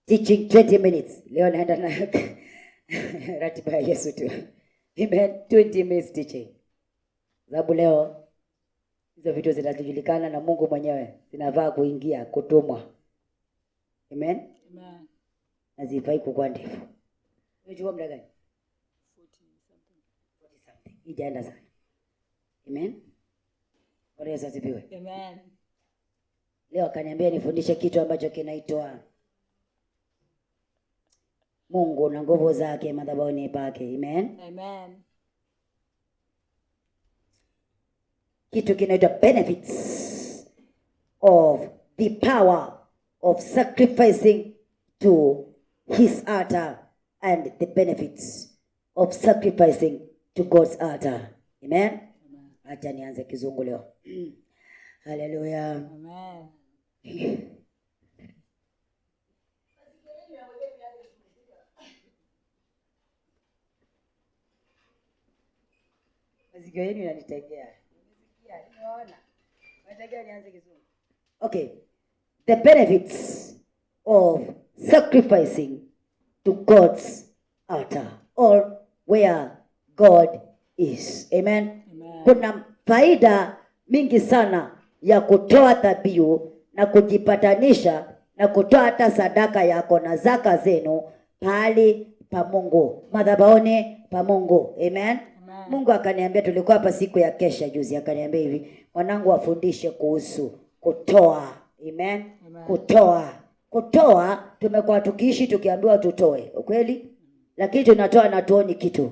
teaching 20 minutes. Leo naenda na ratiba ya Yesu tu. Amen. 20 minutes teaching. Sababu leo hizo vitu zinajulikana na Mungu mwenyewe. Zinavaa kuingia kutumwa. Amen. Amen. Nazifai kukua ndefu. Unajua muda gani? 40 something. Ijaenda sana. Amen. Bwana Yesu asifiwe. Amen. Leo akaniambia nifundishe kitu ambacho kinaitwa Mungu na nguvu zake madhabahuni pake. Amen. Amen. Kitu kinaitwa benefits of the power of sacrificing to his altar and the benefits of sacrificing to God's altar. Amen. Acha nianze kizungu leo. Hallelujah. Amen. Masikio yenu yananitegea. Nimesikia, nimeona. Nataka nianze kizungu. Okay. The benefits of sacrificing to God's altar or where God is. Amen. Amen. Kuna faida mingi sana ya kutoa dhabihu na kujipatanisha na kutoa hata sadaka yako na zaka zenu pahali pa Mungu, madhabahuni pa Mungu. Amen. Amen. Mungu akaniambia, tulikuwa hapa siku ya kesha juzi, akaniambia hivi, wanangu wafundishe kuhusu kutoa. Amen. Amen. Kutoa tumekuwa tukiishi tukiambiwa tutoe, ukweli? Lakini tunatoa na tuoni kitu.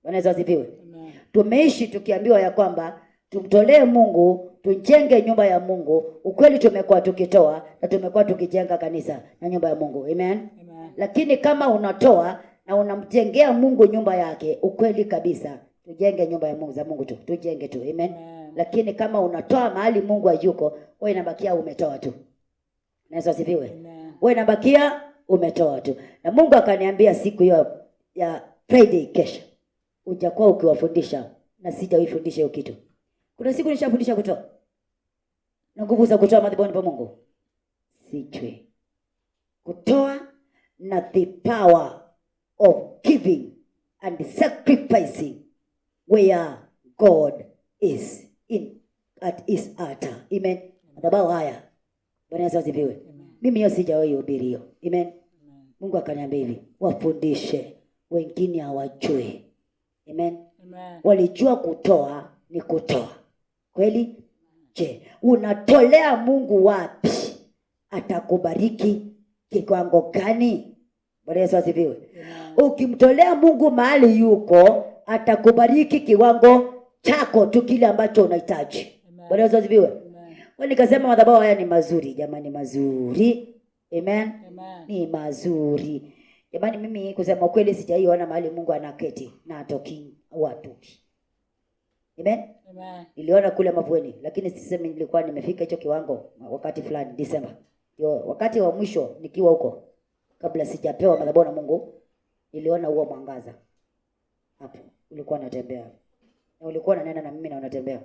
Wanaweza zipiwe. Amen. Tumeishi tukiambiwa ya kwamba tumtolee Mungu, tujenge nyumba ya Mungu. Ukweli tumekuwa tukitoa na tumekuwa tukijenga kanisa na nyumba ya Mungu. Amen. Amen. Lakini kama unatoa na unamjengea Mungu nyumba yake, ukweli kabisa, tujenge nyumba ya Mungu za Mungu tu. Tujenge tu. Amen. Amen. Lakini kama unatoa mahali Mungu hayuko, wewe inabakia umetoa tu. Naweza sifiwe. Amen. Wewe inabakia umetoa tu. Na Mungu akaniambia siku hiyo ya Friday kesho, utakuwa ukiwafundisha na sitaifundisha hiyo kitu. Kuna siku nishafundisha kutoa na nguvu za kutoa madhabahuni pa Mungu. Sijui kutoa na the power of giving and sacrificing where God is in at his altar. Amen. Madhabahu haya. Bwana Yesu asifiwe. Mimi hiyo sijawahi hubiri hiyo. Amen. Amen. Mungu akaniambia hivi, wafundishe, wengine hawajui. Amen. Amen. Walijua kutoa ni kutoa. Kweli? Je, unatolea Mungu wapi? Atakubariki kiwango gani? Bwana Yesu asifiwe. Ukimtolea Mungu mahali yuko, atakubariki kiwango chako tu kile ambacho unahitaji. Bwana Yesu asifiwe. Wewe nikasema madhabahu haya ni mazuri, jamani, mazuri. Amen. Amen. Ni mazuri. Jamani, mimi kusema kweli sijaiona mahali Mungu anaketi na atoki watu. Amen. Amen. Niliona kule Mavueni, lakini sisemi nilikuwa nimefika hicho kiwango wakati fulani December. Yo, wakati wa mwisho nikiwa huko kabla sijapewa madhabahu na Mungu, niliona huo mwangaza. Hapo ulikuwa unatembea. Na ulikuwa unanena na mimi na unatembea.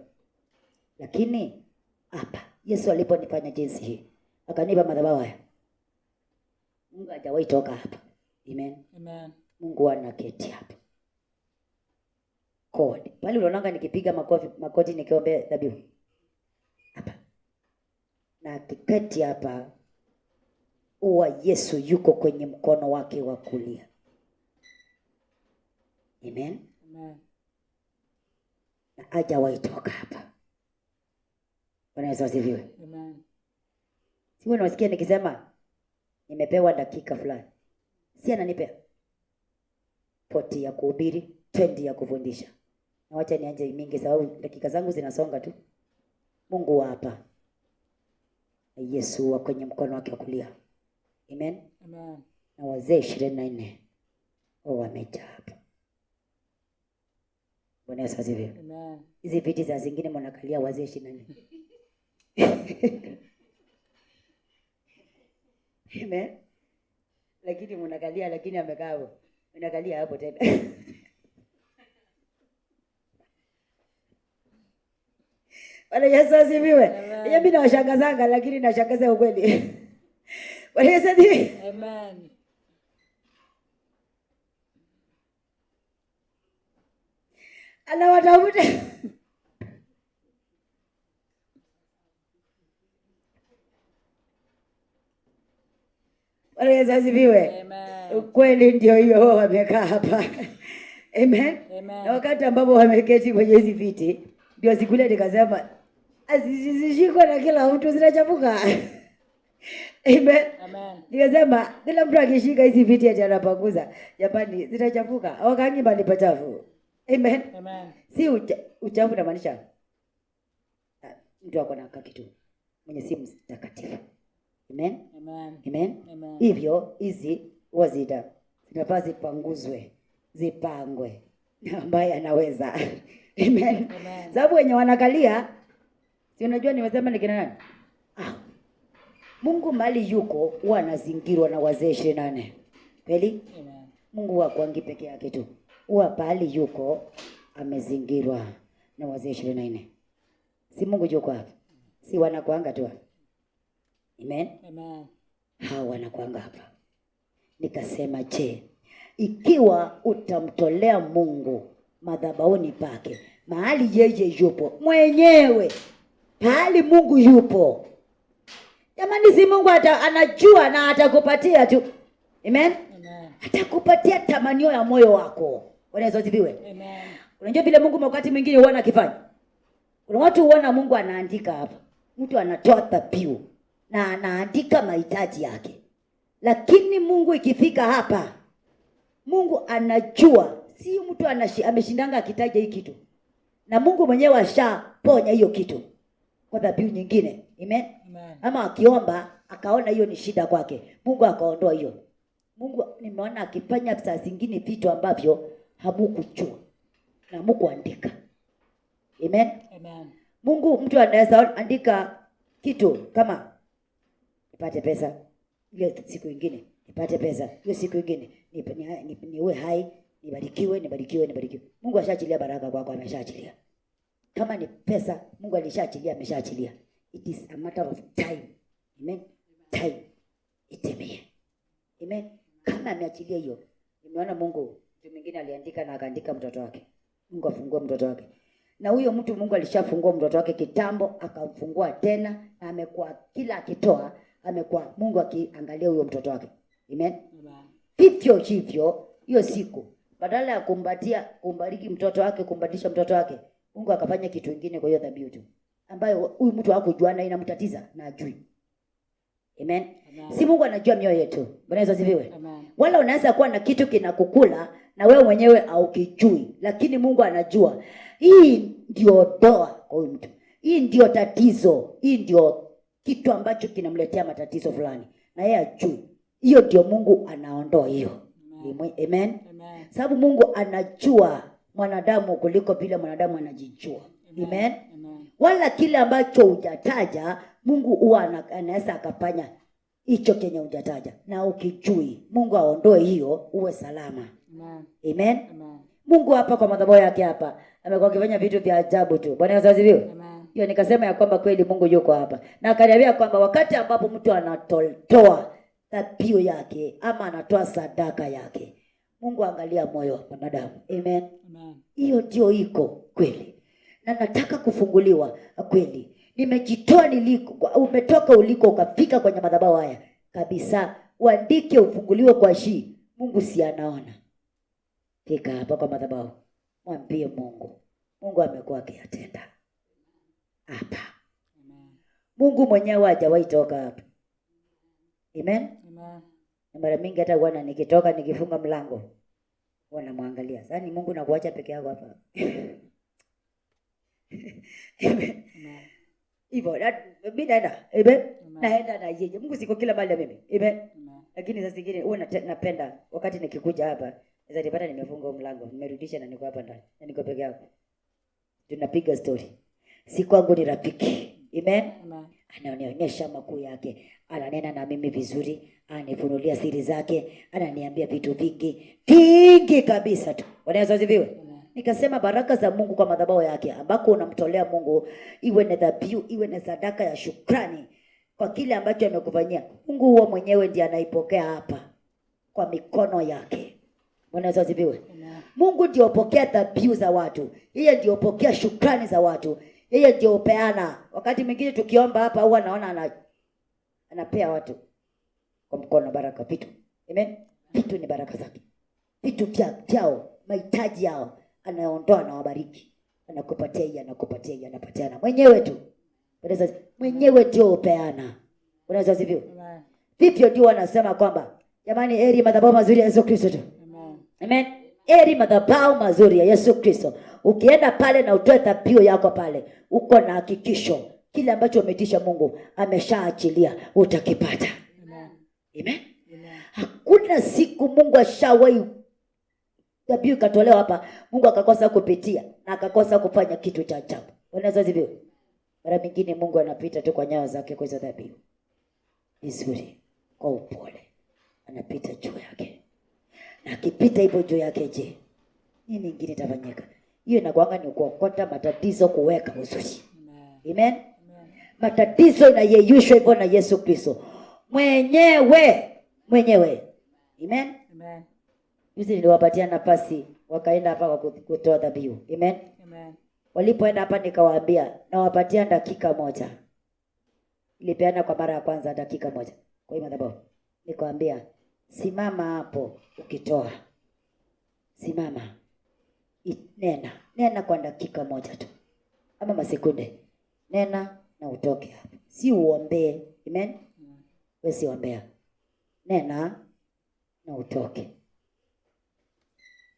Lakini hapa Yesu aliponifanya jinsi hii, akanipa madhabahu haya. Mungu hajawahi toka hapa. Amen. Amen. Mungu anaketi hapa. God. Pale unaonanga nikipiga makoti nikiombea dhabihu. Hapa. Na kiketi hapa, uwa Yesu yuko kwenye mkono wake wa kulia. Amen. Amen. Na hajawahi toka hapa. Bwana Yesu asifiwe. Amen. Siwe unasikia nikisema nimepewa dakika fulani. Si ananipea 40 ya kuhubiri, 20 ya kufundisha. Na wacha nianje mingi sababu dakika zangu zinasonga tu. Mungu hapa. Na Yesu wa kwenye mkono wake wa kulia. Amen. Amen. Na wazee 24 wamejaa hapa. Bwana Yesu asifiwe. Amen. Hizi viti za zingine mnakalia wazee 24. Amen. Lakini mnakalia, lakini amekaa hapo. Mnakalia hapo tena. Bwana Yesu asifiwe. Mimi nawashangazanga lakini nashangaza ukweli. Amen. Anawatafuta. Bwana Yesu asifiwe. Amen. Kweli ndio hiyo wamekaa hapa. Amen. Amen. Na wakati ambapo wameketi kwenye hizi viti ndio siku ile nikasema azizishikwa na kila mtu zinachafuka. Amen. Amen. Nikasema kila mtu akishika hizi viti ati anapanguza, jamani zitachafuka. Wakangi bali pachafu. Amen. Amen. Si uchafu na maanisha mtu ako na kitu mwenye si mtakatifu. Amen. Amen. Amen. Amen. Hivyo hizi wazida zinafaa zipanguzwe, zipangwe ambaye anaweza. Amen. Amen. Sababu wenye wanakalia, si unajua nimesema ni kina nani? Mungu mali yuko huwa anazingirwa na wazee 28. Kweli? Amen. Mungu hakuangi peke yake tu. Huwa pali yuko amezingirwa na wazee 24. Si Mungu yuko hapa. Si wanakuanga tu. Amen. Amen. Hawa wanakuanga hapa. Nikasema je, ikiwa utamtolea Mungu madhabahuni pake, mahali yeye yupo mwenyewe, mahali Mungu yupo, jamani, si Mungu anajua na atakupatia tu. Amen. Amen. Atakupatia tamanio ya moyo wako. Bwana Yesu asifiwe. Amen. Unajua vile Mungu wakati mwingine huwa anakifanya. Kuna watu huona Mungu anaandika hapa. Mtu anatoa dhabihu na anaandika mahitaji yake. Lakini Mungu ikifika hapa, Mungu anajua, si mtu ameshindanga akitaja hii kitu. Na Mungu mwenyewe ashaponya hiyo kitu kwa dhabihu nyingine. Amen. Amen. Ama akiomba akaona hiyo ni shida kwake, Mungu akaondoa hiyo. Mungu nimeona akifanya saa zingine vitu ambavyo hamukujua na hamkuandika. Amen. Amen. Mungu, mtu anaweza andika kitu kama nipate pesa, ile siku nyingine nipate pesa, hiyo siku nyingine niwe hai, nibarikiwe. Mungu ashaachilia baraka kwako, ameshaachilia. Kama ni pesa, Mungu alishaachilia, ameshaachilia. It is a matter of time. Amen. Time itemie. Amen. Kama ameachilia hiyo, nimeona Mungu mtu mwingine aliandika na akaandika mtoto wake. Mungu afungue mtoto wake. Na huyo mtu Mungu alishafungua mtoto wake kitambo, akamfungua tena, na amekuwa kila akitoa, amekuwa Mungu akiangalia huyo mtoto wake. Amen. Vivyo hivyo hiyo siku, badala ya kumbariki mtoto wake, kumbadilisha mtoto wake, Mungu akafanya kitu kingine kwa hiyo dhabihu tu, ambayo huyu mtu hakujua na inamtatiza na ajui. Amen. Amen. Si Mungu anajua mioyo yetu. Bwana Yesu asifiwe. Wala unaweza kuwa na kitu kinakukula na wewe mwenyewe haukijui, lakini Mungu anajua. Hii ndio doa kwa huyu mtu. Hii ndio tatizo. Hii ndio kitu ambacho kinamletea matatizo fulani, na yeye ajui. Hiyo ndio Mungu anaondoa hiyo. Amen. Amen. Amen. Sababu Mungu anajua mwanadamu kuliko vile mwanadamu anajijua. Amen. Amen. Amen. Wala kile ambacho hujataja Mungu huwa anaweza akafanya hicho kenye hujataja, na ukijui Mungu aondoe hiyo, uwe salama. Amen. Amen. Amen. Mungu hapa kwa madhabahu yake hapa amekuwa akifanya vitu vya ajabu tu. Bwana Yesu asifiwe. Hiyo nikasema ya kwamba kweli Mungu yuko hapa. Na akaniambia kwamba wakati ambapo mtu anatoa dhabihu yake ama anatoa sadaka yake, Mungu angalia moyo wa mwanadamu. Amen. Amen. Hiyo ndio iko kweli. Na nataka kufunguliwa kweli. Nimejitoa niliko, umetoka uliko ukafika kwenye madhabahu haya kabisa. Uandike ufunguliwe kwa Mungu si anaona. Fika hapa kwa madhabahu. Mwambie Mungu. Mungu amekuwa akiyatenda hapa. Amen. Mungu mwenyewe hajawahi toka hapa. Amen. Amen. Na mara mingi hata wana nikitoka nikifunga mlango wanamwangalia. Sasa ni Mungu nakuacha peke yako hapa. Amen. Hivyo mimi naenda. Amen. Naenda na yeye. Mungu siko kila mahali mimi. Amen. Lakini sasa zingine huwa napenda wakati nikikuja hapa, sasa nipata nimefunga mlango, nimerudisha na niko hapa ndani. Na niko peke yangu. Tunapiga story. Si kwangu ni rafiki. Amen. Anaonyesha makuu yake. Ananena na mimi vizuri, anifunulia siri zake, ananiambia vitu vingi kabisa tu. Bwana Yesu asifiwe. Nikasema baraka za Mungu kwa madhabahu yake ambako unamtolea Mungu, iwe ni dhabihu, iwe ni sadaka ya shukrani, kwa kile ambacho amekufanyia. Mungu huwa mwenyewe ndiye anaipokea hapa kwa mikono yake. Bwana Yesu asifiwe. Mungu ndio upokea dhabihu za watu. Yeye ndio upokea shukrani za watu. Yeye ndio upeana. Wakati mwingine tukiomba hapa huwa naona anapea watu kwa mkono baraka vitu. Amen. Vitu ni baraka zake. Vitu vyao, mahitaji yao anaondoa na wabariki. Anakupatia yeye, anapatiana mwenyewe tu. Mwenyewe ndio upeana. Bwana Yesu asifiwe. Vivyo ndio wanasema kwamba jamani, heri madhabahu mazuri ya Yesu Kristo tu. Amen. Heri madhabahu mazuri ya Yesu Kristo. Ukienda pale na utoe dhabihu yako pale, uko na hakikisho kile ambacho umeitisha Mungu ameshaachilia, utakipata. Amen. Amen. Hakuna siku Mungu ashawahi dhabihu katolewa hapa Mungu akakosa kupitia na akakosa kufanya kitu cha ajabu. Unaweza hivyo? Mara nyingine Mungu anapita tu kwa nyayo zake kwa hizo dhabihu. Vizuri, kwa upole. Anapita juu yake. Na akipita hivyo juu yake, je, nini kingine itafanyika? Hiyo inakuanga ni kuokota matatizo, kuweka uzuri. Amen. Matatizo inayeyushwa hivyo na Yesu Kristo mwenyewe. Amen. Yuzi niliwapatia nafasi wakaenda hapa kwa kutoa dhabihu. Amen. Walipoenda hapa nikawaambia nawapatia dakika moja. Nilipeana kwa mara ya kwanza dakika moja. Kwa hiyo madhabahu nikawaambia simama hapo ukitoa. Simama. Nena kwa dakika moja tu. Ama masekunde. Nena na utoke hapo. Si uombee. Amen. Wewe si ombea. Nena na utoke.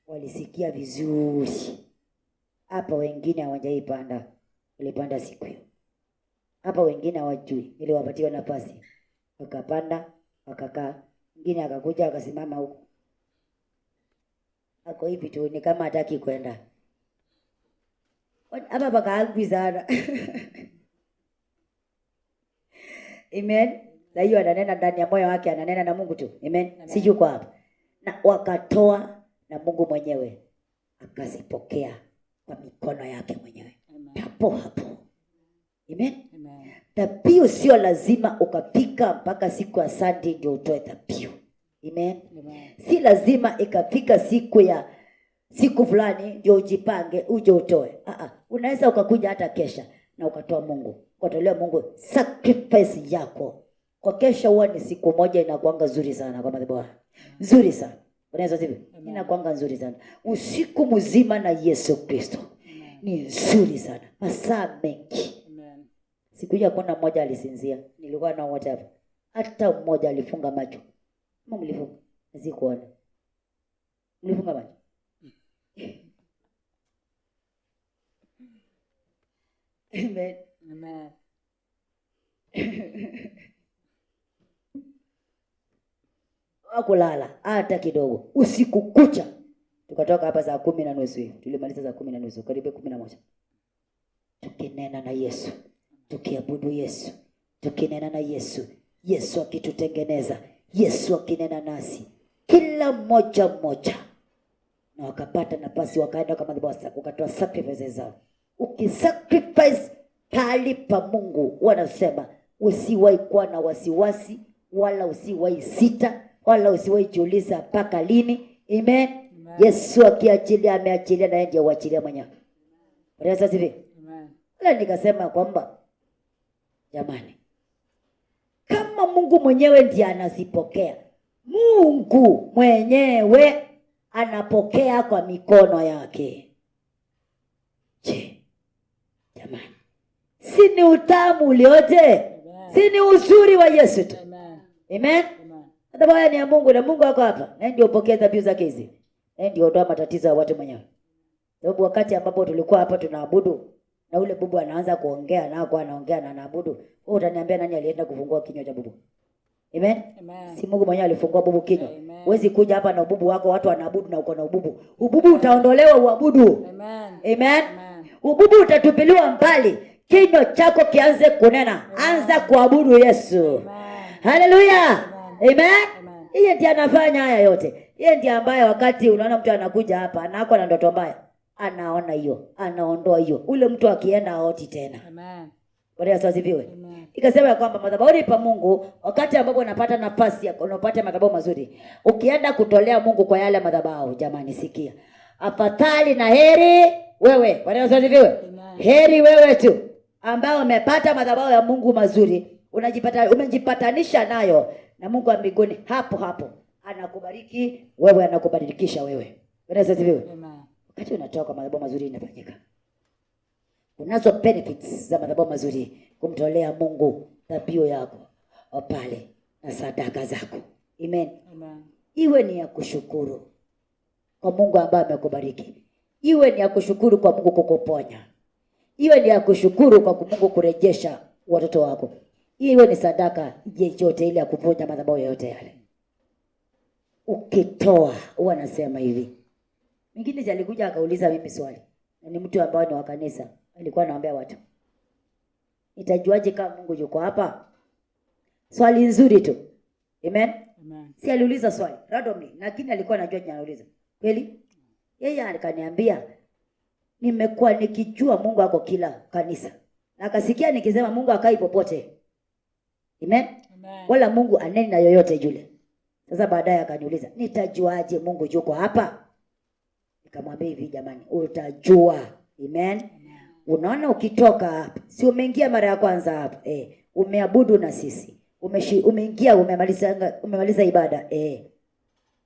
Walisikia vizuri. Hapa wengine hawajaipanda. Walipanda siku hiyo. Hapa wengine hawajui. Niliwapatia nafasi. Wakapanda, wakakaa. Mwingine akakuja akasimama huko. Ako hivi tu ni kama hataki kwenda. Hapa pakaagwi sana. Amen. Na hiyo ananena ndani ya moyo wake, ananena na Mungu tu. Amen. Sijui kwa hapa. Na wakatoa na Mungu mwenyewe akazipokea kwa mikono yake mwenyewe. Hapo hapo. Amen. Dhabihu sio lazima ukafika mpaka siku ya Sunday ndio utoe dhabihu. Amen. Si lazima ikafika siku fulani ndio ujipange uje utoe. Unaweza ukakuja hata kesha na ukatoa Mungu. Ukatolea Mungu sacrifice yako. Kwa kesha huwa ni siku moja inakuanga nzuri sana kwa madhabahu. Nzuri sana. Unaweza sivyo? Inakuanga nzuri sana. Usiku mzima na Yesu Kristo. Ni nzuri sana. Masaa mengi. Siku hiyo kuna mmoja alisinzia. Nilikuwa na wote hapa. Hata mmoja alifunga macho. Mama mlifunga. Sikuona. Mlifunga macho. Amen. Hakulala hata kidogo. Usiku kucha. Tukatoka hapa saa 10:30 hivi. Tulimaliza saa 10:30, karibu 11. Tukinena na Yesu. Tukiabudu Yesu. Tukinena na Yesu. Yesu akitutengeneza. Yesu akinena nasi. Kila mmoja. Na wakapata nafasi wakaenda kama madhabahu wakatoa sacrifices zao. Ukisacrifice pali pa Mungu, wanasema usiwahi kuwa na wasiwasi, wala usiwahi sita, wala usiwahi jiuliza mpaka lini. Amen. Yesu akiachilia ameachilia na yeye ndiye huachilia mwenyewe. Bwana asifiwe. Amen. Wala nikasema kwamba jamani, kama Mungu mwenyewe ndiye anazipokea, Mungu mwenyewe anapokea kwa mikono yake. Je, jamani, si ni utamu ulioje? Si ni uzuri wa Yesu tu? Amen. Madhabahu ni ya Mungu na Mungu wako hapa. Na ndio upokea dhabihu zake hizi. Na ndio ondoa matatizo ya watu mwenyewe. Sababu wakati ambapo tulikuwa hapa tunaabudu na ule bubu anaanza kuongea na kwa anaongea na anaabudu, wewe utaniambia nani alienda kufungua kinywa cha bubu? Amen. Si Mungu mwenyewe alifungua bubu kinywa. Huwezi kuja hapa na ububu wako watu wanaabudu na uko na ububu. Ububu utaondolewa uabudu. Amen. Ububu utatupiliwa mbali. Kinywa chako kianze kunena. Anza kuabudu Yesu. Haleluya. Amen. Yeye ndiye anafanya haya yote. Yeye ndiye ambaye wakati unaona mtu anakuja hapa anakuwa na ndoto mbaya, anaona hiyo, anaondoa hiyo. Ule mtu akienda haoti tena. Amen. Bwana Yesu asifiwe. Ikasema kwamba madhabahuni pa Mungu, wakati ambapo unapata nafasi ya unapata madhabahu mazuri, ukienda kutolea Mungu kwa yale madhabahu, jamani sikia. Afadhali na heri wewe. Bwana Yesu asifiwe. Heri wewe tu ambao umepata madhabahu ya Mungu mazuri, umejipatanisha nayo na Mungu wa mbinguni, hapo hapo anakubariki wewe, anakubadilikisha wewe. Bwana Yesu asifiwe. Wakati unatoka madhabahu mazuri inafanyika. Unazo benefits za madhabahu mazuri, kumtolea Mungu dhabihu yako pale na sadaka zako. Amen. Iwe ni ya kushukuru kwa Mungu ambaye amekubariki. Iwe ni ya kushukuru kwa Mungu kukuponya. Iwe ni ya kushukuru kwa Mungu kurejesha watoto wako. Iwe ni sadaka yote ile ya kuvunja madhabahu yote yale. Ukitoa, huwa nasema hivi. Mwingine alikuja akauliza mimi swali. Na ni mtu ambaye ni wa kanisa. Alikuwa anaambia watu, nitajuaje kama Mungu yuko hapa? Swali nzuri tu. Amen. Si aliuliza swali randomly, lakini alikuwa anajua nini anauliza. Kweli? Yeye akaniambia, nimekuwa nikijua Mungu ako kila kanisa. Na akasikia nikisema Mungu akai popote. Amen. Wala Mungu aneni na yoyote yule. Sasa baadaye akaniuliza, nitajuaje Mungu yuko hapa? Nikamwambia hivi, jamani, utajua. Amen. Unaona ukitoka hapa, si umeingia mara ya kwanza hapa, umeabudu na sisi. Umeingia umemaliza ibada,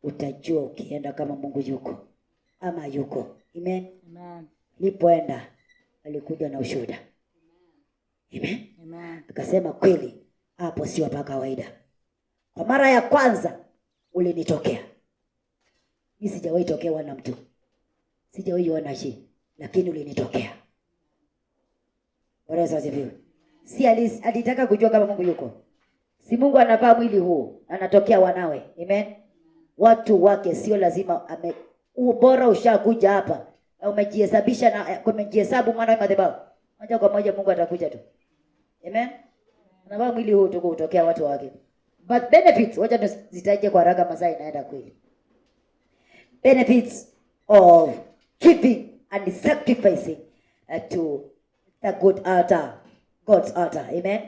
utajua ukienda kama Mungu yuko ama yuko. Amen. Nilipoenda alikuja na ushuhuda. Amen. Akasema kweli hapo sio pa kawaida. Kwa mara ya kwanza ulinitokea. Mimi sijawahi tokewa na mtu. Sijawahi ona shi, lakini ulinitokea. Bwana Yesu asifiwe. Si alitaka kujua kama Mungu yuko. Si Mungu anavaa mwili huu, anatokea wanawe. Amen. Watu wake sio lazima bora ushakuja hapa. Umejihesabisha na umejihesabu mwana wa madhabahu. Moja kwa moja Mungu atakuja tu. Amen. Anavaa mwili huu tu kutokea watu wake. But benefits, wacha tuzitaje kwa haraka, masaa inaenda kweli. Benefits of giving and sacrificing to the good altar, God's altar. Amen.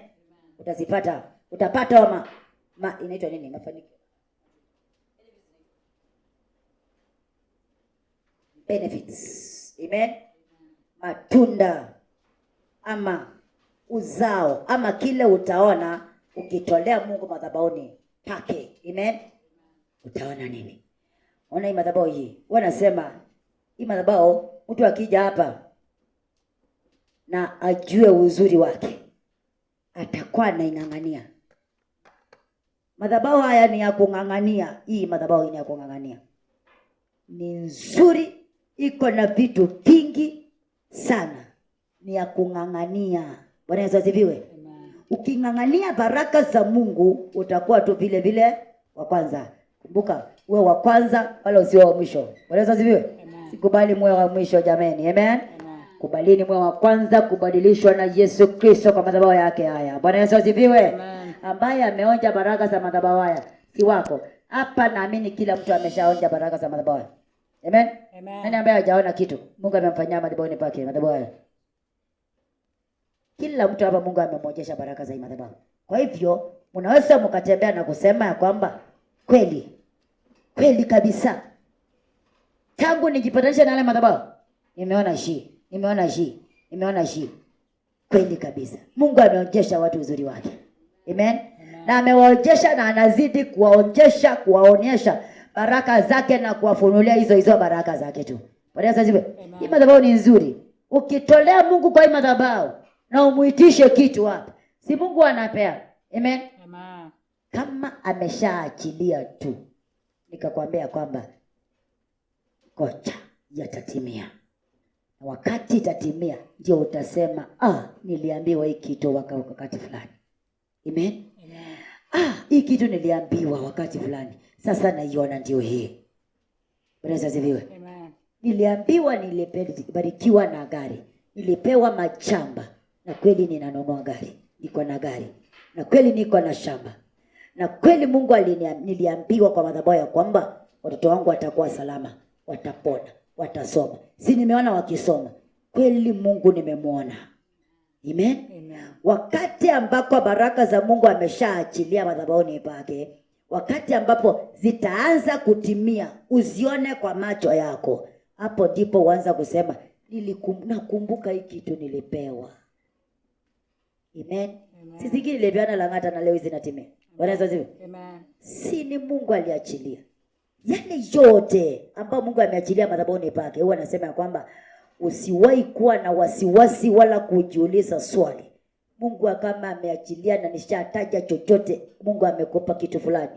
Utazipata, utapata inaitwa nini? Mafanikio. Benefits. Amen. Matunda ama uzao ama kile utaona ukitolea Mungu madhabahuni pake. Amen. Utaona nini? Ona hii madhabahu hii. Wanasema hii madhabahu mtu akija hapa na ajue uzuri wake, atakuwa anaing'ang'ania. Madhabahu haya ni ya kung'ang'ania. Hii madhabahu ni ya kung'ang'ania. Ni nzuri, iko na vitu vingi sana. Ni ya kung'ang'ania. Bwana Yesu asifiwe. Uking'ang'ania baraka za Mungu utakuwa tu vile vile wa kwanza. Kumbuka, uwe wa kwanza wala usiwe wa mwisho. Bwana Yesu asifiwe. Sikubali muwe wa mwisho jameni. Amen. Kubalini muwe wa kwanza kubadilishwa na Yesu Kristo kwa madhabahu yake haya. Bwana Yesu asifiwe. Ambaye ameonja baraka za madhabahu haya si wako. Hapa naamini kila mtu ameshaonja baraka za madhabahu. Amen. Nani ambaye hajaona kitu? Mungu amemfanyia madhabahuni pake madhabahu haya. Kila mtu hapa Mungu amemwonyesha baraka za madhabahu. Kwa hivyo, mnaweza mkatembea na kusema ya kwamba kweli kabisa, tangu nijipatanisha na yale madhabahu, nimeona shi. Kweli kabisa. Mungu ameonyesha watu uzuri wake. Amen. Na amewaonyesha na anazidi kuwaonyesha baraka zake na kuwafunulia hizo baraka zake tu. Bwana Yesu asifiwe. Hii madhabahu ni nzuri. Ukitolea Mungu kwa hii madhabahu na umuitishe kitu hapa, si Mungu anapea. Amen. Kama ameshaachilia tu, nikakwambia kwamba kocha yatatimia. Na wakati itatimia ndio utasema niliambiwa hii kitu wakati fulani. Amen. Hii kitu niliambiwa wakati fulani. Sasa naiona ndio hii. Bwana asifiwe. Niliambiwa nilibarikiwa na gari. Nilipewa machamba. Na kweli ninanunua gari. Niko na gari. Na kweli niko na shamba. Na kweli Mungu niliambiwa kwa madhabahu ya kwamba watoto wangu watakuwa salama, watapona, watasoma. Si nimeona wakisoma. Kweli Mungu nimemwona. Amen. Wakati ambako baraka za Mungu ameshaachilia madhabahuni pake, wakati ambapo zitaanza kutimia, uzione kwa macho yako, hapo ndipo uanza kusema nakumbuka hii kitu nilipewa. Amen. Sisi kile nilipeana Lang'ata na leo hizi natimia. Bwana asifiwe. Amen. Si ni Mungu aliachilia. Yale yote ambayo Mungu ameachilia madhabahuni pake, huwa anasema ya kwamba usiwahi kuwa na wasiwasi wala kujiuliza swali. Mungu kama ameachilia na nishataja chochote, Mungu amekupa kitu fulani,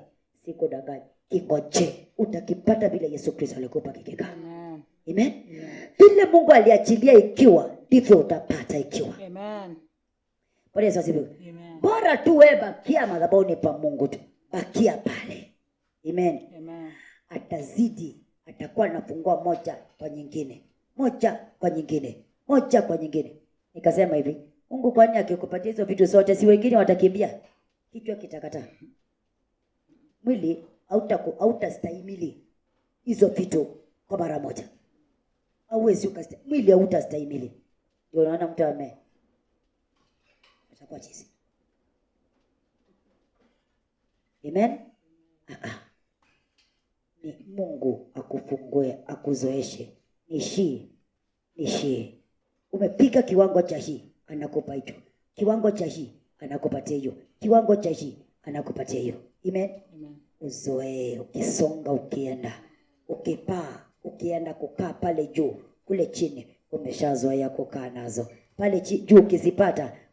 sikudanganya. Kingoje, utakipata vile Yesu Kristo alikupa kikika. Amen. Amen. Vile Mungu aliachilia ikiwa, ndivyo utapata ikiwa. Amen. Bwana Yesu asifiwe. Amen. Bora tu wewe bakia madhabahuni pa Mungu tu. Bakia pale. Amen. Amen. Atazidi, atakuwa anafungua moja kwa nyingine. Moja kwa nyingine. Moja kwa nyingine. Nikasema hivi, Mungu kwani akikupatia hizo vitu zote, si wengine watakimbia? Kichwa kitakataa. Mwili hautastahimili hizo vitu kwa mara moja. Hauwezi ukastahimili. Mwili hautastahimili. Ndio unaona mtu atakuwa chizi. Amen. Ni Mungu akufungue, akuzoeshe. Nishi. Umepika kiwango cha hii, anakupa hicho. Kiwango cha hii, anakupatia hiyo. Kiwango cha hii, anakupatia hiyo. Amen. Amen. Uzoe, ukisonga, ukienda, ukipaa, ukienda kukaa pale juu, kule chini umeshazoea kukaa nazo. Pale juu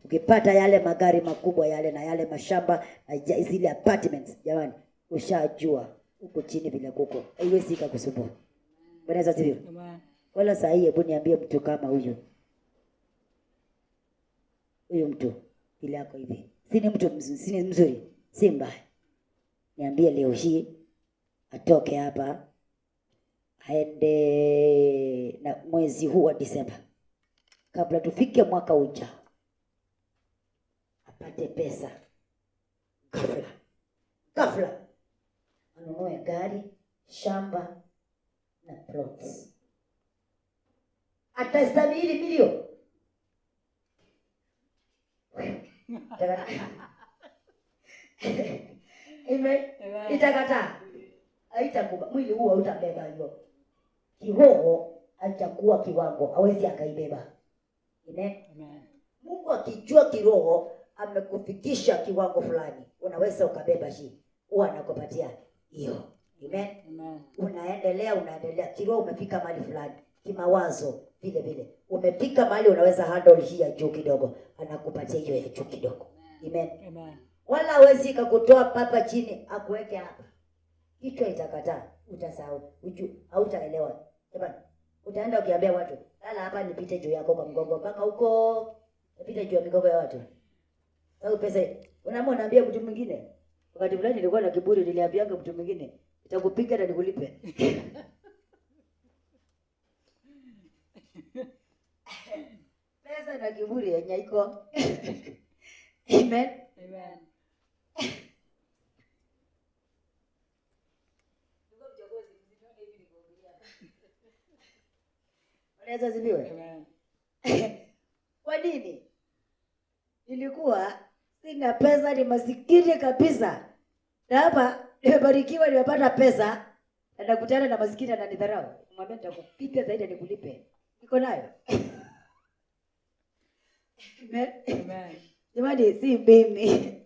ukipata yale magari makubwa yale na yale mashamba na zile apartments, jamani, ushajua huko chini vile kuko. Haiwezi kukusumbua. Bwana asifiwe. Wala saa hii hebu niambie mtu kama huyu mtu ile yako hivi. Si ni mtu mzuri, si mbaya. Niambie leo hii atoke hapa aende na mwezi huu wa Disemba, kabla tufike mwaka ujao, apate pesa ghafla anunue gari, shamba na plots. Atastahimili milioni? Itakataa. Haitakuba. Mwili huo utabeba hiyo. Kiroho haitakuwa kiwango, hawezi akaibeba. Amen. Mungu akijua kiroho amekufikisha kiwango fulani, unaweza ukabeba hii, huwa anakupatia hiyo. Amen. Unaendelea kiroho, umefika mahali fulani, kimawazo vile umefika mahali unaweza handle hii ya juu kidogo, anakupatia hiyo ya juu kidogo. Amen. Wala hawezi kukutoa papa chini akuweke hapa. Kichwa itakataa, utasahau, hautaelewa. Jamani, utaenda ukiambia watu, "Lala hapa nipite juu yako kwa mgongo mpaka huko." Nipite juu ya migongo ya watu. Au pesa, unaambia mtu mwingine. Wakati fulani nilikuwa na kiburi, niliambia mtu mwingine, "Nitakupiga na nikulipe." Pesa na kiburi yenye iko. Amen. Unaweza zibiwe? Kwa nini? Nilikuwa sina pesa, ni masikini kabisa. Na hapa nimebarikiwa, nimepata pesa, na nakutana na masikini ananidharau. Mwambie nitakupiga zaidi nikulipe. Niko nayo. Amen. Jamani, si mimi.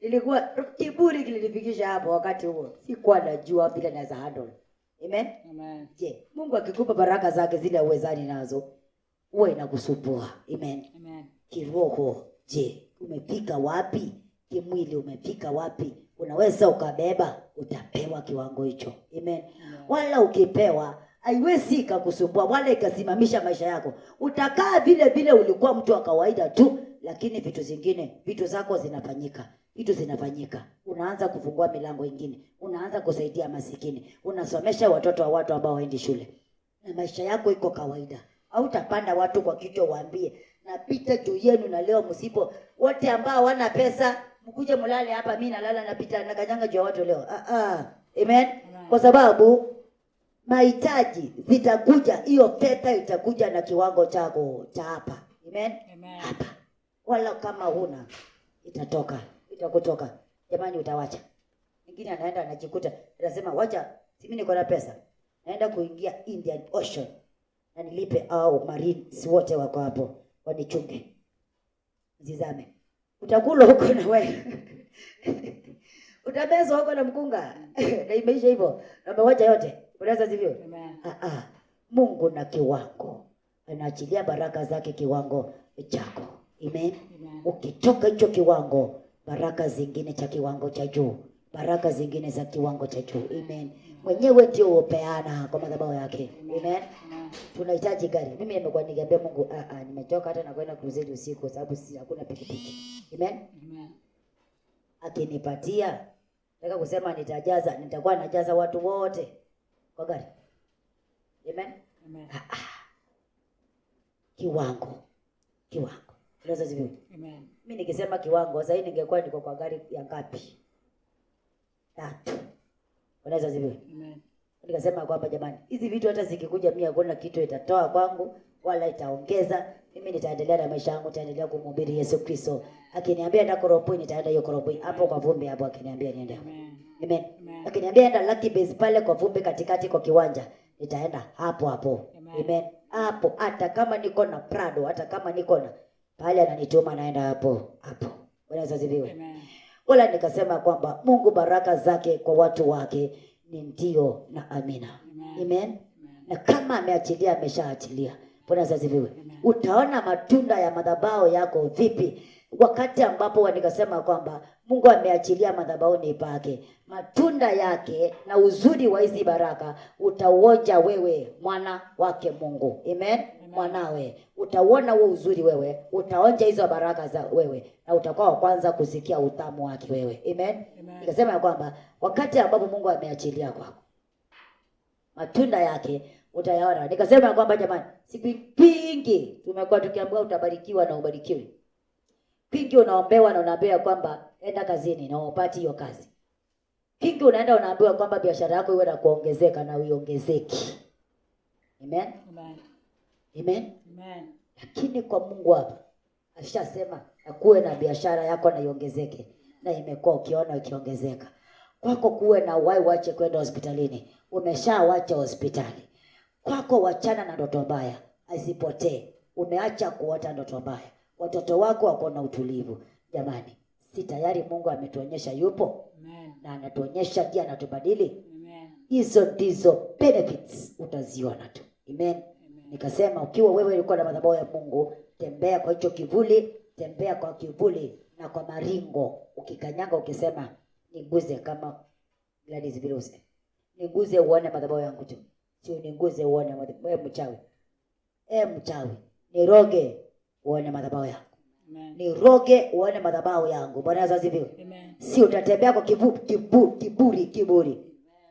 Nilikuwa kiburi kilinifikisha hapo wakati huo. Sikuwa najua vile naweza handle. Amen. Je, Mungu akikupa baraka zake zile uwezani nazo, uwe inakusumbua. Amen. Kiroho, je, umefika wapi? Kimwili umefika wapi? Unaweza ukabeba, utapewa kiwango hicho. Amen. Wala ukipewa haiwezi kukusumbua wala ikasimamisha maisha yako. Utakaa vile ulikuwa mtu wa kawaida tu, lakini vitu zako zinafanyika. Unaanza kufungua milango ingine, unaanza kusaidia masikini, unasomesha watoto wa watu ambao waendi shule. Na maisha yako iko kawaida. Hautapanda watu kwa kichwa waambie, "Napita juu yenu na leo msipo wote ambao wana pesa, mkuje mulale hapa, mimi nalala napita na kanyanga juu watu leo." Amen. Kwa sababu mahitaji zitakuja, hiyo fedha itakuja na kiwango chako cha hapa. Amen. Hapa. wala kama huna itatoka, itakutoka. Jamani, utawacha. Mwingine anaenda anajikuta anasema wacha, mimi niko na pesa, naenda kuingia Indian Ocean na nilipe au marines wote wako hapo wanichunge zizame. Utakula huko na wewe utabezwa huko na mkunga na imeisha hivyo, na umewacha yote. Unaweza sivyo? Mungu na kiwango anaachilia baraka zake kiwango chako. Amen. Ukitoka hicho kiwango, baraka zingine cha kiwango cha juu, baraka zingine za kiwango cha juu. Amen. Mwenyewe ndio upeana kwa madhabahu yake. Amen. Tunahitaji gari. Mimi nimekuwa nikiambia Mungu, nimetoka hata na kwenda crusade usiku kwa sababu hakuna pikipiki. Amen. Akinipatia, nataka kusema nitakuwa najaza watu wote kwa gari. Amen. Kiwango. Unaweza zivi? Amen. Mimi nikisema kiwango, sasa ningekuwa niko kwa gari ya ngapi? 3. Unaweza zivi? Amen. Nikasema kwamba jamani, hizi vitu hata zikikuja mimi hakuna kitu itatoa kwangu wala itaongeza. Mimi nitaendelea na maisha yangu, nitaendelea kumhubiri Yesu Kristo. Akiniambia enda Koropoi, nitaenda hiyo Koropoi. Hapo kwa vumbi hapo akiniambia niende. Amen. Akiniambia enda Lucky Base pale kwa vumbi katikati kwa kiwanja, nitaenda hapo. Amen. Hapo hata kama niko na Prado, hata kama niko na pale ananituma naenda hapo. Unaweza ziviwe. Wala nikasema kwamba Mungu baraka zake kwa watu wake ni ndio na amina. Amen. Na kama ameachilia, ameshaachilia. Unaweza ziviwe. Utaona matunda ya madhabahu yako vipi wakati ambapo nikasema kwamba Mungu ameachilia madhabahuni pake. Matunda yake na uzuri wa hizi baraka utauonja wewe, mwana wake Mungu. Amen. Mwanawe utaona huo uzuri wewe, utaonja hizo baraka za wewe, na utakuwa wa kwanza kusikia utamu wake wewe. Amen. Nikasema kwamba wakati ambapo Mungu ameachilia kwako, matunda yake utayaona. Nikasema kwamba jamani, siku pingi tumekuwa tukiambiwa utabarikiwa na ubarikiwe. Pingi unaombewa na unaambiwa kwamba enda kazini na upati hiyo kazi. Pingi unaenda unaambiwa kwamba biashara yako iwe na kuongezeka na uiongezeki. Amen. Amen. Lakini kwa Mungu hapa alishasema kuwe na biashara yako na iongezeke, na imekuwa ukiona ikiongezeka. Kwako kuwe na wache kwenda hospitalini, umeshawacha hospitali. Kwako wachana na ndoto mbaya, asipotee. Umeacha kuota ndoto mbaya. Watoto wako wako na utulivu. Jamani, si tayari Mungu ametuonyesha yupo? Amen. Na anatuonyesha dia anatubadili. Amen. Hizo ndizo benefits utaziona tu. Amen. Nikasema ukiwa wewe ulikuwa na madhabahu ya Mungu, tembea kwa hicho kivuli, tembea kwa kivuli na kwa maringo. Ukikanyanga ukisema niguze kama Gladys Vilose. Niguze uone madhabahu yangu tu. Sio niguze uone madhabahu mchawi. Mchawi, niroge uone madhabahu yangu. Amen. Niroge uone madhabahu yangu. Bwana Yesu asifiwe. Amen. Si utatembea kwa kiburi.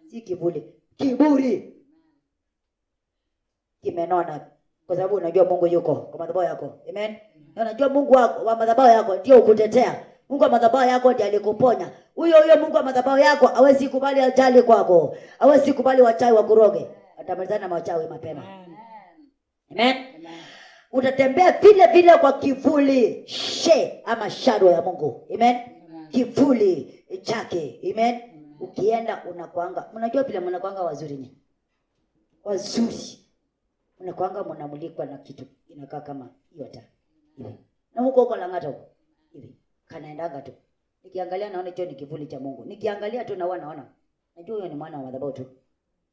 Si kiburi. Kimenona kwa sababu unajua Mungu yuko kwa madhabahu yako. Amen. Na unajua Mungu wa madhabahu yako ndio ukutetea. Mungu wa madhabahu yako ndiye alikuponya. Huyo Mungu wa madhabahu yako hawezi kubali ajali kwako. Hawezi kubali wachawi wakuroge. Atamalizana na wachawi mapema. Amen. Utatembea vile kwa kivuli ama shadow ya Mungu. Amen. Kivuli chake. Amen. Ukienda unakuanga. Mnajua pia mnakuanga wazuri ni. Wazuri. Unakuanga mnamulikwa na kitu inakaa kama hiyo taa. Na huko Lang'ata huko. Hivi. Kanaendaga tu. Nikiangalia naona hicho ni kivuli cha Mungu. Nikiangalia tu naona. Najua huyo ni mwana wa madhabahu tu.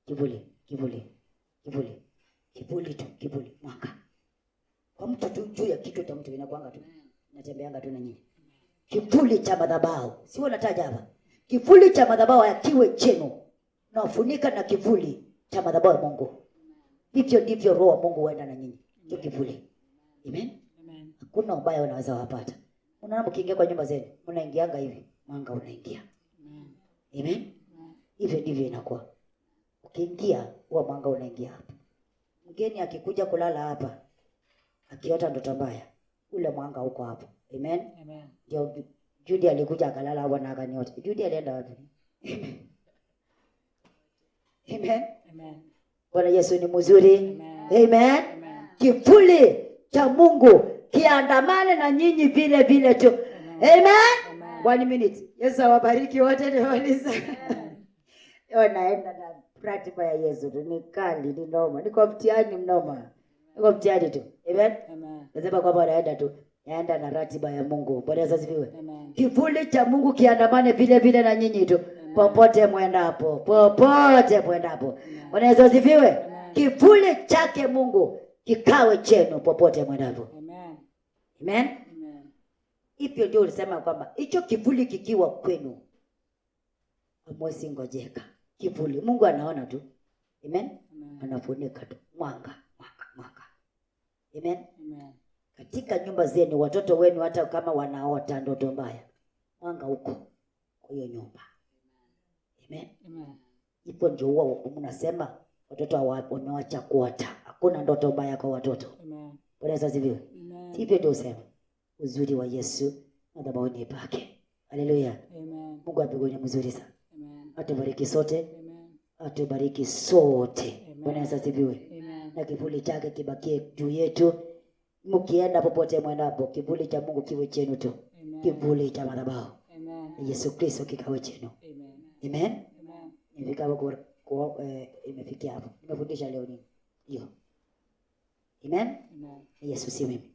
Kivuli tu, mwanga. Kwa mtu tu juu ya kitu cha mtu inakuanga tu. Natembeanga tu na nyinyi. Kivuli cha madhabahu. Si unataja hapa. Kivuli cha madhabahu akiwe chenu. Na ufunika na kivuli cha madhabahu ya Mungu. Hivyo ndivyo roho wa Mungu huenda na nyinyi. Hiyo kivuli. Amen. Hakuna ubaya unaweza wapata. Unaona mkiingia kwa nyumba zenu, mnaingianga hivi, mwanga unaingia. Amen. Hivyo ndivyo inakuwa. Ukiingia huwa mwanga unaingia hapa. Mgeni akikuja kulala hapa, akiota ndoto mbaya, ule mwanga uko hapo. Amen. Ndio Judy alikuja akalala hapo na akaniota. Judy alienda wapi? Amen. Bwana Yesu ni mzuri. Amen. Kivuli cha Mungu kiandamane na nyinyi vile vile tu. Amen. 1 minute. Yesu awabariki wote. Naenda na ratiba ya Yesu tu, ni kali, ni noma. Niko mtihani mnoma. Niko mtihani tu. Amen. Nasema kwamba naenda tu. Naenda na ratiba ya Mungu. Bwana Yesu asifiwe. Kivuli cha Mungu kiandamane vile vile na nyinyi tu. Popote mwendapo. Popote mwendapo. Bwana Yesu asifiwe. Kivuli chake Mungu kikawe chenu popote mwendapo. Amen. Hivyo ndio ulisema kwamba hicho kivuli kikiwa kwenu hamwezi ngojeka. Kivuli Mungu anaona tu. Amen. Anafunika tu. Mwanga. Amen. Katika nyumba zenu watoto wenu hata kama wanaota ndoto mbaya, mwanga huko kwa hiyo nyumba. Amen. Ipo ndio huwa mnasema watoto wameacha kuota. Hakuna ndoto mbaya kwa watoto. Bwana Yesu asifiwe. Hivyo ndio usema uzuri wa Yesu madhabahuni pake. Haleluya. Mungu apigwe mzuri sana. Atubariki sote. Atubariki sote. Bwana Yesu asifiwe. Na kivuli chake kibakie juu yetu. Mkienda popote mwendapo, kivuli cha Mungu kiwe chenu tu. Kivuli cha madhabahu. Yesu Kristo kikawe chenu. Amen. Nifika hapo imefikia hapo. Nimefundisha leo nini? Hiyo. Amen. Yesu si mimi.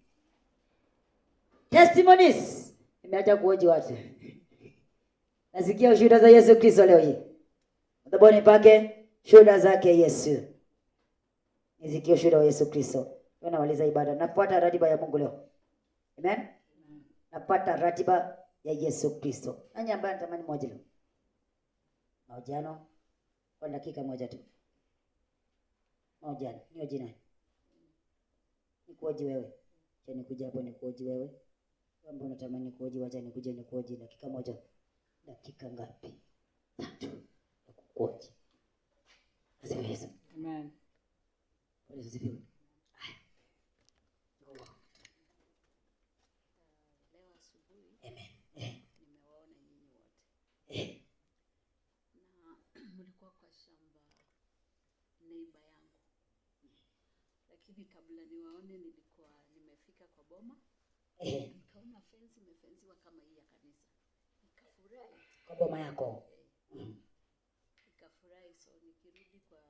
Testimonies. Nimeacha kuoji watu. Nasikia ushuhuda za Yesu Kristo leo hii. Madhabahuni pake shuhuda zake Yesu. Nisikie ushuhuda wa Yesu Kristo. Tunamaliza ibada. Nafuata ratiba ya Mungu leo. Amen. Napata ratiba ya Yesu Kristo. Nani ambaye anatamani moja leo? Mahojiano kwa dakika moja tu. Mahojiano. Ni jina. Nikuoji wewe. Acha nikuje hapo nikuoji wewe. Kama unatamani kuoji, wacha nikuje nikuoji dakika moja. Dakika ngapi? 3 ya kuoji. Asifiwe. Amen. Asifiwe. Lakini kabla niwaone nilikuwa nimefika kwa boma. Nikaona fence imefenziwa kama hii ya kanisa. Nikafurahi. Kwa boma yako. Nikafurahi, so nikirudi kwa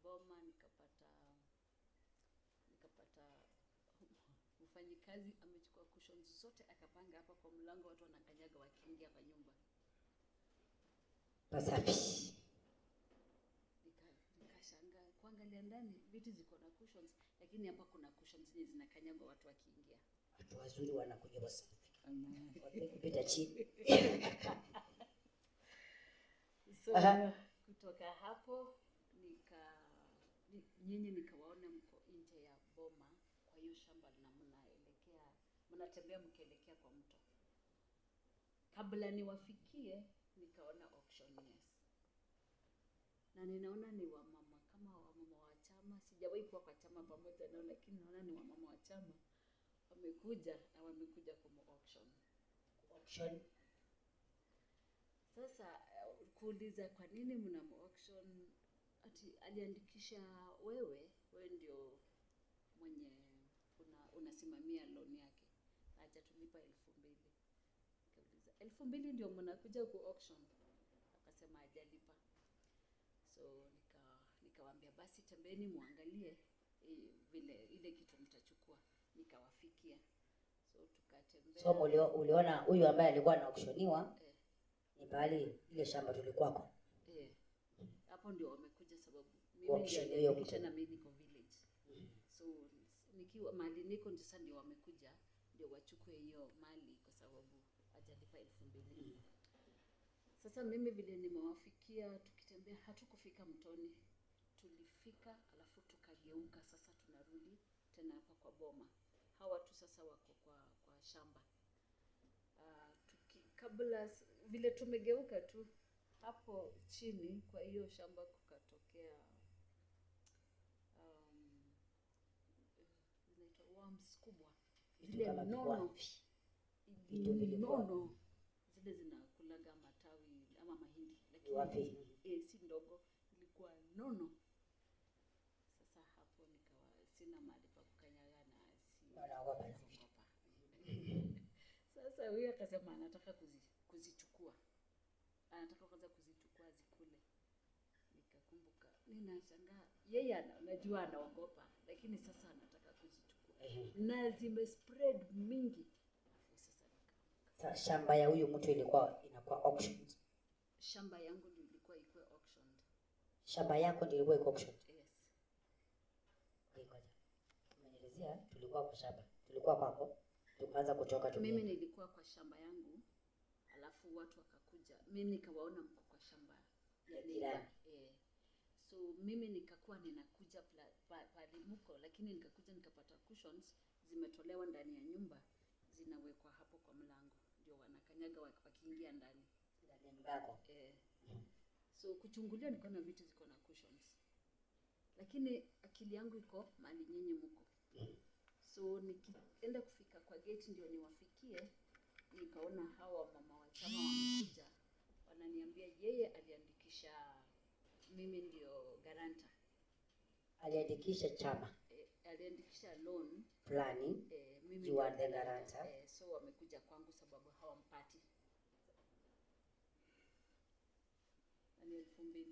boma nikapata mfanyikazi amechukua cushions zote akapanga hapa kwa mlango, watu wanakanyaga wakiingia kwa nyumba. Pasafi. Nikashangaa kuangalia ndani vitu ziko na cushions, lakini hapa kuna cushions zenye zinakanyagwa watu wakiingia. Watu wazuri wanakuja basi. Kupita chini. So kutoka hapo nyinyi nikawaona mko nje ya boma, kwa hiyo shamba na mnatembea mkielekea kwa mto. Kabla niwafikie nikaona auctioneers. Na ninaona ni wamama kama wamama wa chama. Sijawahi kuwa kwa chama pamoja nao, lakini naona ni wamama wa chama wamekuja na wamekuja kwa auction. Sasa kuuliza kwa nini mna auction, ati aliandikisha wewe ndio mwenye unasimamia loan yake. Acha tulipa 2,000. Nikauliza 2,000 ndio mnakuja ku auction? Akasema hajalipa. So nikawaambia basi tembeni muangalie vile ile kitu mtachukua. Nikawafikia. So tukatembea. So uliona huyu ambaye alikuwa anaauctioniwa ni bali ile shamba tulikuwako. Hapo ndio wamekuja sababu mimi niliandikisha na medical village. So nikiwa mali niko sasa ndio wamekuja ndio wachukue hiyo mali kwa sababu hajalipa 2,000. Sasa mimi vile nimewafikia, tukitembea hatukufika mtoni. Tulifika alafu tukageuka, sasa tunarudi tena hapa kwa boma. Hawa tu sasa wako kwa shamba. Kabla vile tumegeuka tu hapo chini kwa hiyo shamba kukatokea zinaitwa worms kubwa. Zile nono zile zinakulaga matawi ama mahindi, lakini si ndogo, ilikuwa nono. Sasa hapo nikawa sina mahali pa kukanyaga na si naogopa. Sasa huyo akasema anataka kuzichukua. Anataka kwanza kuzichukua zikule. Nikakumbuka, ninashangaa yeye anajua anaogopa, lakini sasa anataka kuzichukua. Na zimespread mingi. Sasa shamba ya huyu mtu inakuwa auctioned. Shamba yangu ndio ilikuwa auctioned. Shamba yako ndio ilikuwa auctioned. Yes. Ngoja. Umeelezea tulikuwa kwa shamba. Tulikuwa kwako. Tukaanza kutoka tu. Mimi nilikuwa kwa shamba yangu. Alafu watu wakakuja. Mimi nikawaona mko kwa shamba ya jirani. So mimi nikakuwa ninakuja pale mko, lakini nikakuja nikapata cushions zimetolewa ndani ya nyumba, zinawekwa hapo kwa mlango. Ndio wanakanyaga wakiingia ndani ya nyumba yako. So kuchungulia nikaona vitu ziko na cushions. Lakini akili yangu iko mahali nyinyi mko. So nikienda kufika kwa gate ndio niwafikie, nikaona hawa mama wa chama wamekuja. Wananiambia yeye aliandikisha, mimi ndio guarantor. Aliandikisha chama. Aliandikisha loan fulani. Mimi you are the guarantor. So wamekuja kwangu sababu hawampati. Ni 2000.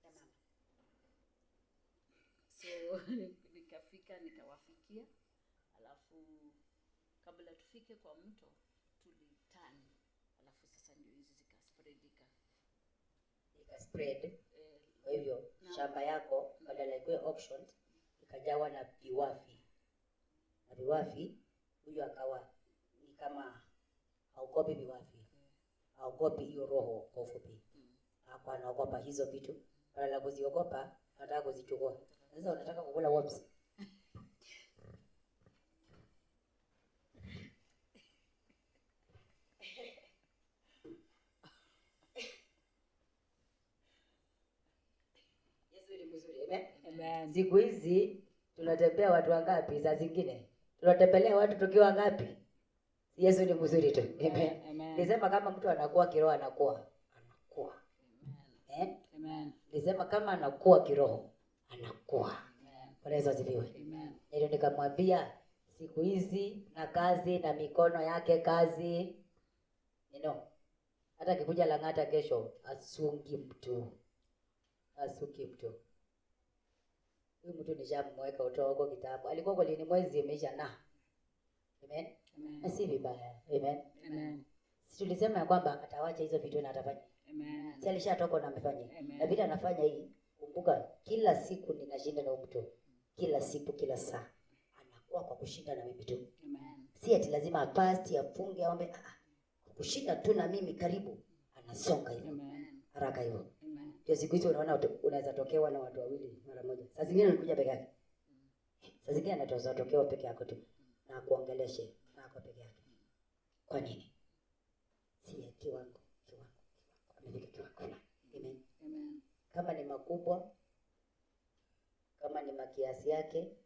Tamam. So nikafika nikawafikia, alafu kabla tufike kwa mto tulitani, alafu sasa ndio hizi zikaspreadika. Ikaspread. Kwa hivyo shamba yako badala ya auction ikajawa na viwavi. Na viwavi huyo akawa ni kama haukopi viwavi. Haukopi hiyo roho kwa ufupi. Hapa anaogopa hizo vitu. Badala ya kuziogopa anataka kuzichukua. Sasa unataka kukula worms. Amen. Siku hizi tunatembea watu wangapi? Saa zingine tunatembelea watu tukiwa ngapi? Yesu ni mzuri tu. Amen. Nisema kama mtu anakuwa kiroho anakuwa. Amen. Nisema kama anakuwa kiroho anakuwa. Bwana Yesu asifiwe. Amen. Ndio nikamwambia siku hizi na kazi na mikono yake kazi. Hata kikuja Lang'ata kesho asungi mtu. Huyu mtu nishamweka utoko kitabu. Alikuwa kwa lini mwezi imeisha na. Amen. Na si vibaya. Amen. Si tulisema ya kwamba atawacha hizo vitu na atafanya. Amen. Si alishatoka na amefanya. Na bila anafanya hii, kumbuka kila siku ninashinda na mtu. Kila siku kila saa. Anakuwa kwa kushinda na mimi tu. Amen. Si ati lazima apasti, afunge, aombe. Kushinda tu na mimi karibu. Anasonga hivyo. Haraka hivyo. Ndio siku hizo unaona unaweza tokewa na watu wawili mara moja. Saa zingine unakuja peke yake. Saa zingine anatoza tokewa peke yako tu na kuongeleshe na kwa peke yake. Kwa nini? Si kiwango. Amefika kiwango. Amen. Kama ni makubwa, kama ni makiasi yake,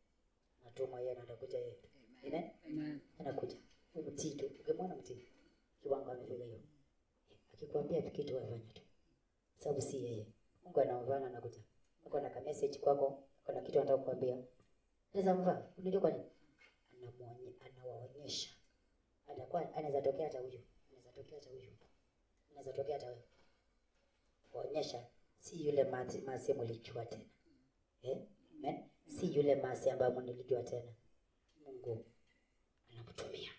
natuma yeye atakuja yeye. Amen. Anakuja. Mtii tu. Ukimwona mtii. Kiwango amefika hiyo. Akikwambia kitu afanye tu. Sababu si yeye. Mungu anaovana na kuja. Uko na message kwako, kuna kitu anataka kukuambia. Unaweza mvaa, unajua kwa nini? Anawaonyesha. Atakuwa anaweza tokea hata huyo. Anaweza tokea hata wewe. Kuonyesha si yule masi mlijua tena. Amen. Si yule masi ambaye mnilijua tena. Mungu anamtumia.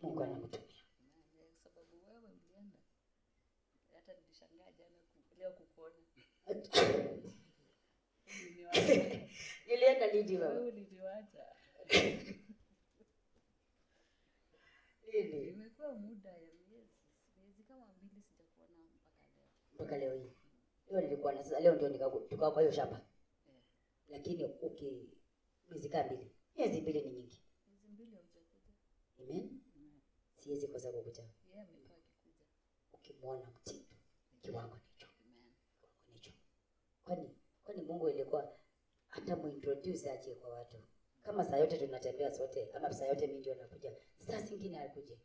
Mungu anamtumia. Leo kukuona. Nilienda lidi wewe. Wewe uliniacha. Lidi. Imekuwa muda ya miezi kama 2 sijakuona mpaka leo hii. Leo nilikuwa na sasa leo ndio tukao kwa hiyo shamba. Lakini miezi kama 2. Miezi 2 ni nyingi. Miezi 2 hujakuja. Amen. Siwezi kosa kukuja. Yeye amekuwa akikuja. Ukimwona mtii kiwango hicho. Kwani Mungu ilikuwa hata muintroduce aje kwa watu. Kama saa yote tunatembea sote, ama saa yote mimi ndio nakuja. Saa zingine alikuja.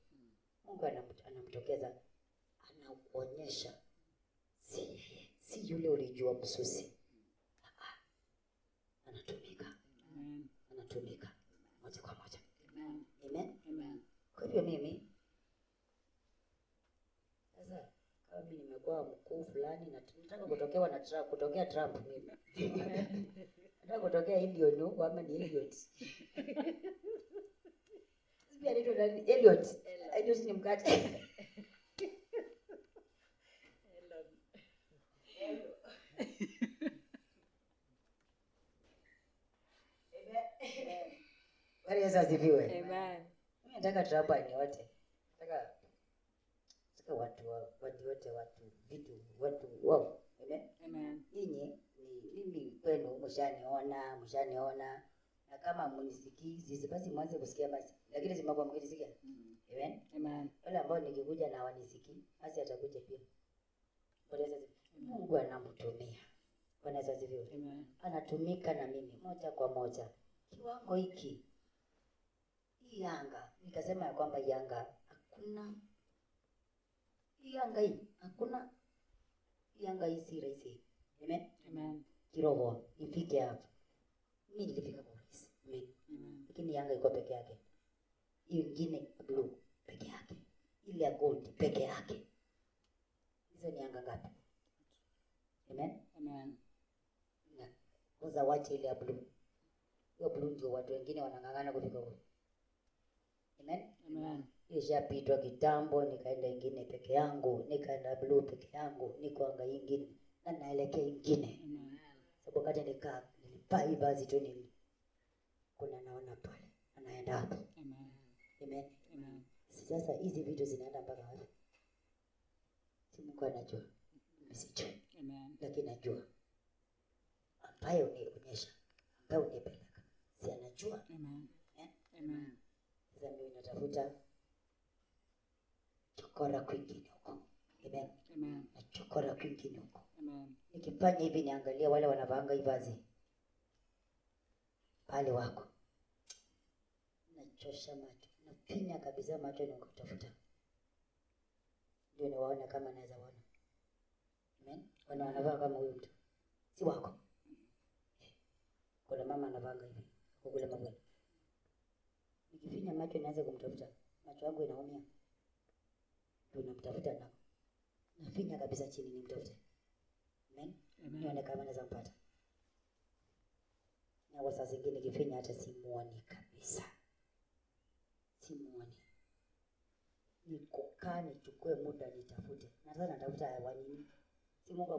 Mungu anamtokeza, anakuonyesha si yule ulijua msusi. Anatumika. Anatumika moja kwa moja. Amen. nitakuwa mkuu fulani na nataka kutokewa na Trump, kutokea Trump mimi. Nataka kutokea Elliot ama ni Elliot. Sisi anaitwa nani? Elliot. Elliot ni mkate. Bwana Yesu asifiwe. Amen. Mimi nataka Trump ni wote. Nataka watu wote vitu watu wao. Amen. Amen. Nyinyi ni mimi kwenu mshaniona na kama mnisikii sisi basi mwanze kusikia basi. Lakini simama mkinisikia. Amen. Amen. Wale ambao nikikuja na wanisikii basi atakuja pia. Bwana Yesu. Mungu anamtumia. Bwana Yesu asifiwe. Amen. Anatumika na mimi moja kwa moja. Kiwango hiki hii Yanga, nikasema ya kwamba Yanga hakuna Yanga hii hakuna Yanga hii si rahisi. Amen. Amen. Kiroho ifike hapo. Mimi nilifika kwa rahisi. Amen. Lakini Yanga iko peke yake. Hiyo nyingine blue peke yake. Ile ya gold peke yake. Hizo ni Yanga ngapi? Amen. Amen. Na kwanza wache ile ya blue. Hiyo blue ndio watu wengine wanang'ang'ana kufika huko. Amen. Amen. Nishapitwa kitambo, nikaenda ingine peke yangu, nikaenda blue peke yangu, niko anga ingine na naelekea ingine. Amen. Sababu wakati nilipaa hii basi tu kuna naona pale anaenda hapo. Amen. Amen. Amen. Sasa hizi vitu zinaenda mpaka wapi? Si Mungu anajua. Msijui. Amen. Lakini najua. Ambaye unionyesha, ambaye unipeleka. Si anajua. Amen. Amen. Sasa mimi natafuta chokora kwingine huko. Amen. Amen. Na chokora kwingine huko. Amen. Nikifanya hivi niangalia wale wanavanga hii vazi. Pale wako. Nachosha macho. Nafinya kabisa macho na kutafuta. Ndio niwaone kama naweza waona. Amen. Wanavaa kama huyu mtu. Si wako. Kuna mama anavanga hivi. Kule mabwana. Nikifinya macho nianze kumtafuta. Macho yangu inaumia. Ndio namtafuta na nafinya kabisa chini nimtafute. Amen. Nione kama naweza mpata. Na kwa saa zingine nikifinya hata simuoni kabisa. Simuoni. Nikokaa nichukue muda nitafute. Na sasa natafuta wa nini? Si Mungu